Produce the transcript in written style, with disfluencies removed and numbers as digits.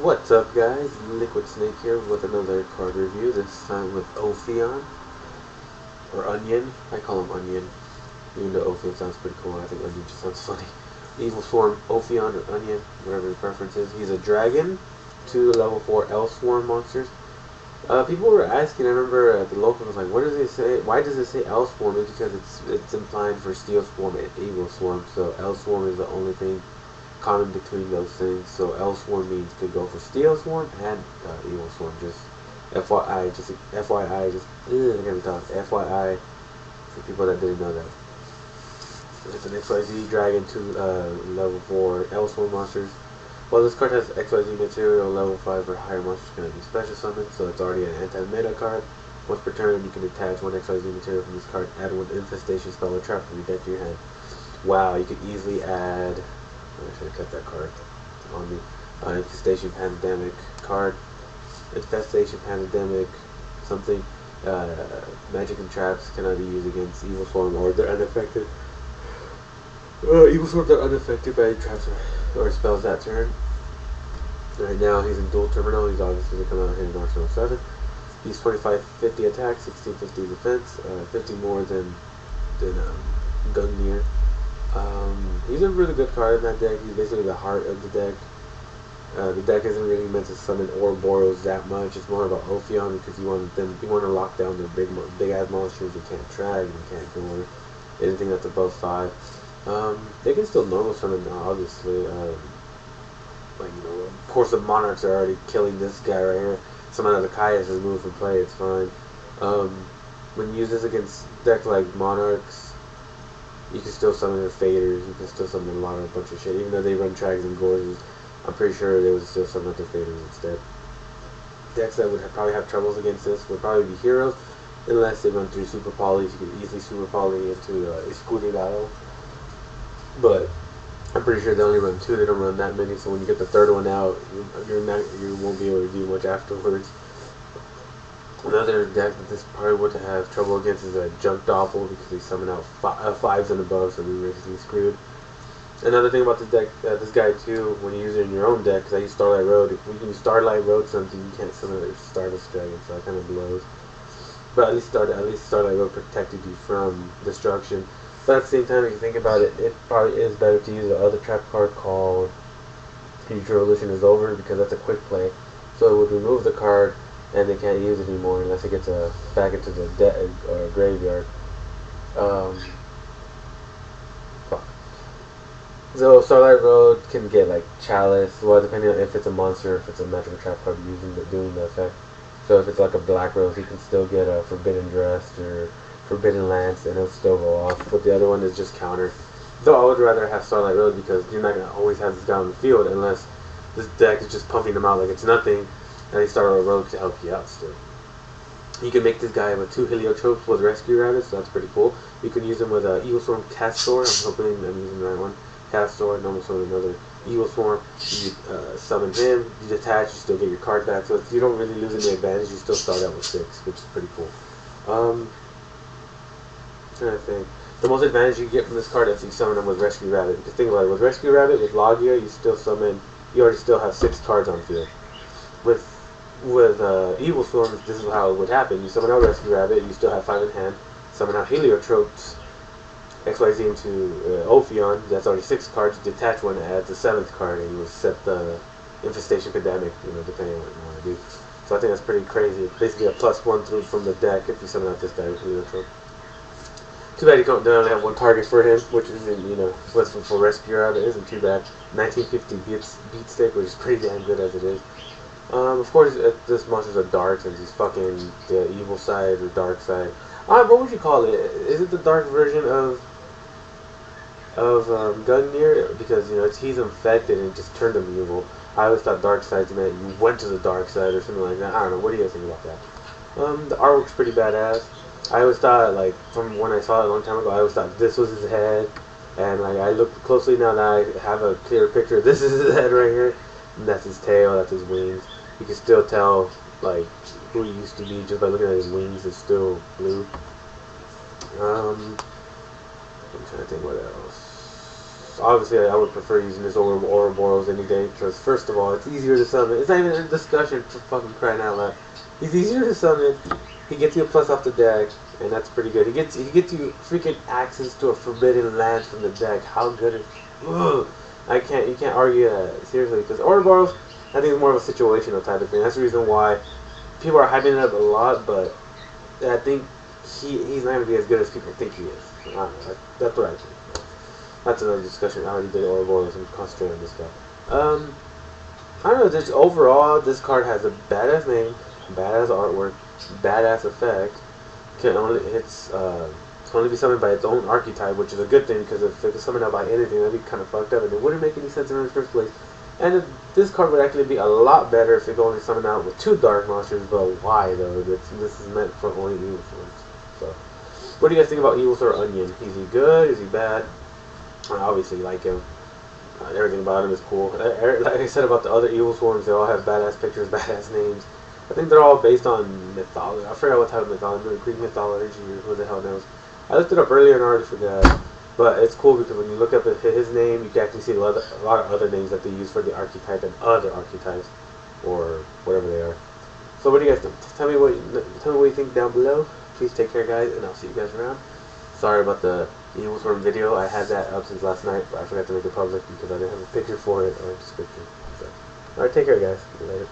What's up, guys? Liquid Snake here with another card review, this time with Ophion, or Onion. I call him Onion, even though Ophion sounds pretty cool. I think Onion just sounds funny. Evilswarm, Ophion, or Onion, whatever your preference is. He's a dragon, 2 level 4 Evilswarm monsters. People were asking, I remember at the local was like, what does it say? Why does it say Evilswarm? It's because it's implying for Steel Swarm and Evilswarm, so Evilswarm is the only thing common between those things. So Evilswarm means could go for Steel Swarm and Evilswarm. Just FYI, I can't talk. FYI for people that didn't know that. It's an XYZ Dragon 2 level 4 Evilswarm monsters. Well, this card has XYZ material, level 5 or higher monsters can be special summoned, so it's already an anti-meta card. Once per turn, you can attach one XYZ material from this card, add one infestation spell or trap from your deck to your hand. Wow, you could easily add. I should have kept that card on me. Infestation Pandemic card. Infestation Pandemic something. Magic and traps cannot be used against Evilswarm or they're unaffected. Evilswarms are unaffected by traps or spells that turn. Right now he's in dual terminal. He's obviously going to come out here in Arsenal 7. He's 2550 attack, 1650 defense, 50 more than Gungnir. He's a really good card in that deck. He's basically the heart of the deck. The deck isn't really meant to summon Ouroboros that much. It's more about Ophion because you want to lock down the big ass monsters you can't drag, you can't ignore anything that's above 5. They can still normal summon obviously. Of course the Monarchs are already killing this guy right here. Some of the Kaias is moved from play, it's fine. When you use this against decks like Monarchs, you can still summon their faders, you can still summon a lot of bunch of shit. Even though they run Trags and Gorges, I'm pretty sure they would still summon their faders instead. Decks that would probably have troubles against this would probably be Heroes, unless they run 3 Super Polys. You could easily Super Poly into Escudero. But I'm pretty sure they only run 2, they don't run that many, so when you get the third one out, you won't be able to do much afterwards. Another deck that this probably would have trouble against is a Junk Doppel because they summon out 5s and above, so we're basically screwed. Another thing about this deck, this guy too, when you use it in your own deck, because I use Starlight Road, if you can Starlight Road something, you can't summon a Stardust Dragon, so that kind of blows. But at least Starlight Road protected you from destruction. But at the same time, if you think about it, it probably is better to use the other trap card called Future Illusion is Over, because that's a quick play. So it would remove the card, and they can't use it anymore unless it gets back into the graveyard. So Starlight Road can get like Chalice, well depending on if it's a monster, if it's a magical trap card doing the effect. So if it's like a Black Rose, he can still get a Forbidden Dress or Forbidden Lance, and it'll still go off. But the other one is just counter. Though I would rather have Starlight Road because you're not gonna always have this guy on the field unless this deck is just pumping them out like it's nothing, and they Starlight Road to help you out still. You can make this guy with 2 Heliotropes with Rescue Rabbits, so that's pretty cool. You can use him with Evilswarm Castor. I'm hoping I'm using the right one. Castor, normal summon another Evilswarm. You summon him, you detach, you still get your card back. So you don't really lose any advantage, you still start out with 6, which is pretty cool. I'm trying to think. The most advantage you get from this card is you summon him with Rescue Rabbit. Because think about it, with Rescue Rabbit, with Logia, you already still have 6 cards on field. With Evilswarm, this is how it would happen. You summon out Rescue Rabbit, you still have 5 in hand. Summon out Heliotropes, XYZ into Ophion, that's already 6 cards. Detach one, adds a 7th card, and you will set the Infestation Pandemic, depending on what you want to do. So I think that's pretty crazy. It's basically a +1 through from the deck if you summon out this guy with Heliotrope. Too bad you don't only have one target for him, which isn't, for Rescue Rabbit, it isn't too bad. 1950 beat stick, which is pretty damn good as it is. Of course, this monster's a dark since he's fucking the evil side or dark side. What would you call it? Is it the dark version of Gungnir? Because he's infected and it just turned him evil. I always thought dark sides meant you went to the dark side or something like that. I don't know. What do you guys think about that? The artwork's pretty badass. I always thought, like, from when I saw it a long time ago, I always thought this was his head. And like I looked closely now that I have a clear picture. This is his head right here. And that's his tail. That's his wings. You can still tell like who he used to be just by looking at his wings. It's still blue. I'm trying to think what else. obviously I would prefer using this over Ouroboros any day, because first of all, it's easier to summon. It's not even a discussion, for fucking crying out loud. He's easier to summon. He gets you a plus off the deck, and that's pretty good. He gets you freaking access to a forbidden land from the deck. How good is? Ugh. You can't argue that, seriously, because Ouroboros, I think, is more of a situational type of thing. That's the reason why people are hyping it up a lot, but I think he's not going to be as good as people think he is. I don't know. That's what I think. That's another discussion. I already did Ouroboros and concentrate on this guy. I don't know. Just overall, this card has a badass name, badass artwork, badass effect. Can only be summoned by its own archetype, which is a good thing, because if it was summoned out by anything, that'd be kind of fucked up, and it wouldn't make any sense in the first place. And this card would actually be a lot better if it could only summon out with 2 dark monsters, but why though? This is meant for only Evilswarms. So, what do you guys think about Evilswarm Onion? Is he good? Is he bad? I obviously like him. Everything about him is cool. Like I said about the other Evilswarms, they all have badass pictures, badass names. I think they're all based on mythology. I forgot what type of mythology, Greek mythology, or who the hell knows. I looked it up earlier and I already forgot. But it's cool because when you look up his name, you can actually see a lot of other names that they use for the archetype and other archetypes, or whatever they are. So what do you guys think? Tell me what you think down below. Please take care, guys, and I'll see you guys around. Sorry about the Evilswarm video. I had that up since last night, but I forgot to make it public because I didn't have a picture for it or a description. So, alright, take care, guys. See you later.